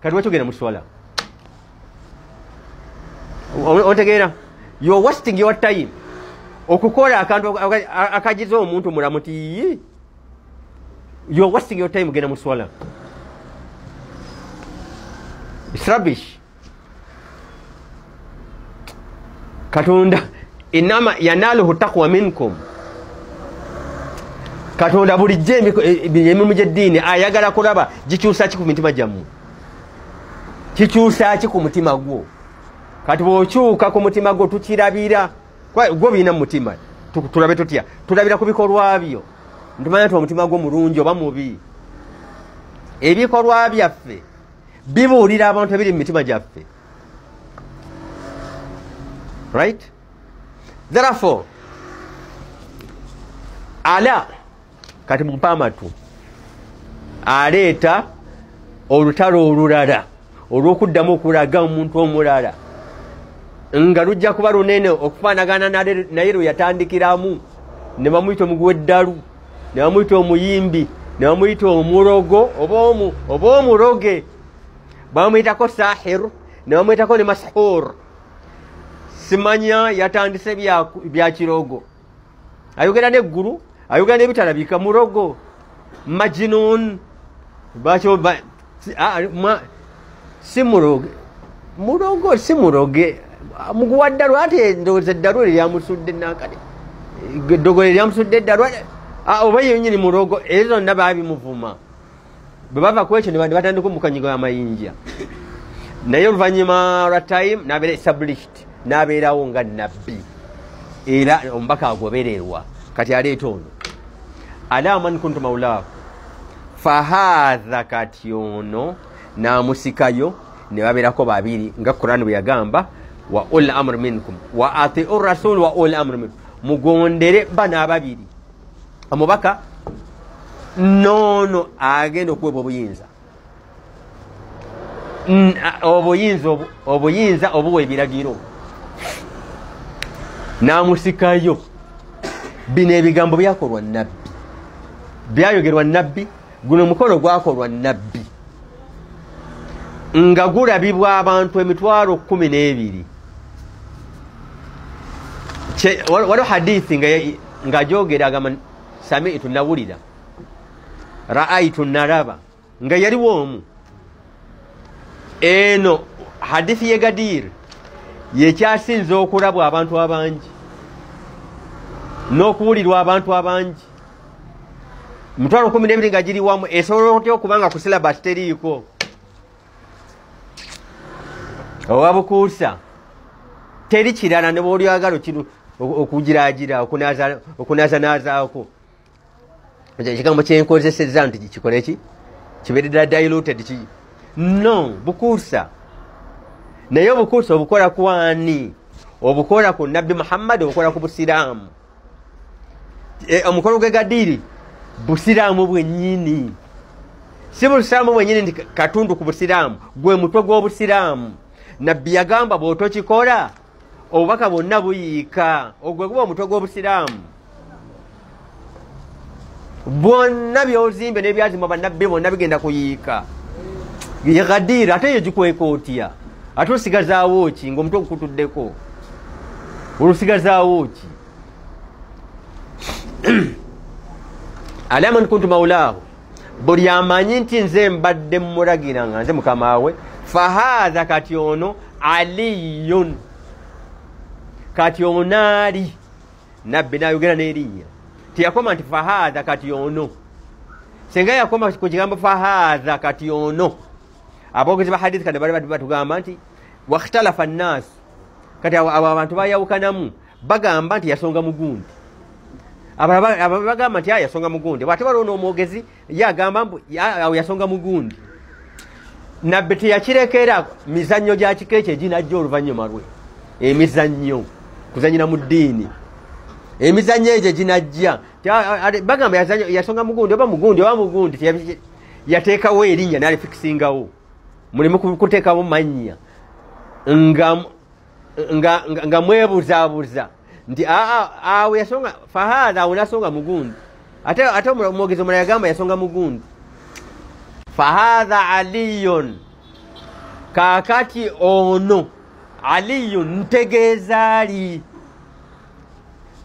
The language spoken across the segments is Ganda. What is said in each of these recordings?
kati wetugenda mu swala ontegeera you're wasting your time okukola akantu akagiza omuntu mulamu ti you're wasting your time genda mu swala. It's rubbish. Katonda inama yanaluhu taqwa minkum. Katonda bulijje emirimu gy'eddiini ayagala kulaba gikyusa ki ku mitima gyammwe, kikyusa ki ku mutima gwo. Kati bw'okyuka ku mutima gwo tukirabira gwo biina mu mutima tulabe tutya, tulabira ku bikolwa byo ntumanya nti omutima gwo mulungi oba mubi. Ebikolwa byaffe bibuulira abantu ebiri mu mitima gyaffe, right? Therefore ala kati mupamatu aleeta olutalo olulala olw'okuddamu okulaga omuntu omulala nga lujja kuba lunene okufaanagana naye lwe yatandikiramu. Ne bamuyita omugweddalu, ne bamuyita omuyimbi, ne bamuyita omulogo oba omuloge, bamuyitako sahiru, ne bamuyitako ne mashhur. Simanya yatandise bya kirogo, ayogera n'eggulu, ayogera n'ebitalabika. Mulogo, majinun, si muloge, mulogo si muloge. Muguwa ddalu ate ndowooza eddalu eryamusudde nakati eddogo eryamusudde eddalu oba yennyini mulogo. Ezo zonna baabimuvuma. Bwe bava ku ekyo ne batandika omukanyigo amayinja, naye oluvannyuma lwa time n'abeera established, n'abeerawo nga nabbi era omubaka agobererwa. Kati aleeta ono ala man kuntu mawlaahu fahaadha, kati ono n'amusikayo ne babeerako babiri nga Qur'an bwe yagamba wa ul amr minkum wa atiu rasul wa ul amr minkum, mugondere bana ababiri. Omubaka nono agenda okuweebwa obuyinza obuwa ebiragiro, n'amusikayo. Bino ebigambo byakolwa nabbi, byayogerwa nabbi, guno omukolo gwakolwa nabbi nga gulabibwa abantu 12,000. Waliwo hadithi nga jogera agamba sami'tu, nawulira, ra'aytu, nalaba, nga yaliwo omu. Eno hadithi ye Gadir yekyasinze okulabwa abantu abangi n'okuwulirwa abantu abangi. 12,000 nga giri wamu, esobola otya okubanga ku silabasi teriiko owabukuusa teri kirala ne bw'olyagala okugiraagira okunaazanaazaako. Ekigambo kyenkozesezza nti kikole ki kibeere ddala diluted ki no bukuusa. Naye obukuusa obukola ku ani? Obukola ku Nabbi Muhammad, obukola ku Busiraamu. Omukolo gwe Gadiri Busiraamu bwennyini, si Busiraamu bwennyini nti katundu ku Busiraamu, gwe mutwe gw'Obusiraamu. Nabbi yagamba bw'otokikola obubaka bwonna buyiika, ogwe guba omutwe gw'Obusiraamu. Bwonna by'ozimbe n'ebyazimbwa bannabbi bonna bigenda kuyiika. Ye Gadiri ate ye gikweka otya? Ate osigazaawo ki ng'omutwe gukutuddeko? Olusigazaawo ki? Ala man kuntu mawlaahu, buli amanyi nti nze mbadde mulagira nga nze mukama we. Fahaadha, kati ono aliyun, kati ono ali. Nabbi n'ayogera n'erinnya, teyakoma nti fahaadha kati ono. Senga yakoma ku kigambo fahaadha kati ono, aboogezi ba hadithi kati bali batugamba nti wakhtalafa nnaasu, kati abo abantu bayawukanamu bagamba nti yasonga mugundi, abo bagamba nti yasonga mugundi. Bw'ate waliwo n'omwogezi ye agamba mbu yasonga mugundi. Nabbi teyakirekera mizannyo gya kika ekyo eginajja oluvannyuma lwe. Emizannyo kuzannyira mu ddiini, emizannyo egyo ginajja bagamba yasonga mugundi oba mugundi yateekawo erinnya n'alifikisingawo. Mulimu kuteekawo mannya nga mwebuzaabuza nti awo yasonga fahaadha, awo nasonga mugundi. Ate omwogezi omulala yagamba yasonga mugundi. Fahaadha aliyun, kakati ono Aliyu ntegeeza ali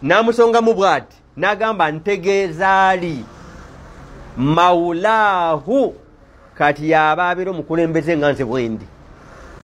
namusongamu bwati nagamba ntegeeza ali maulahu kati yabaabira omukulembeze nga nze bwendi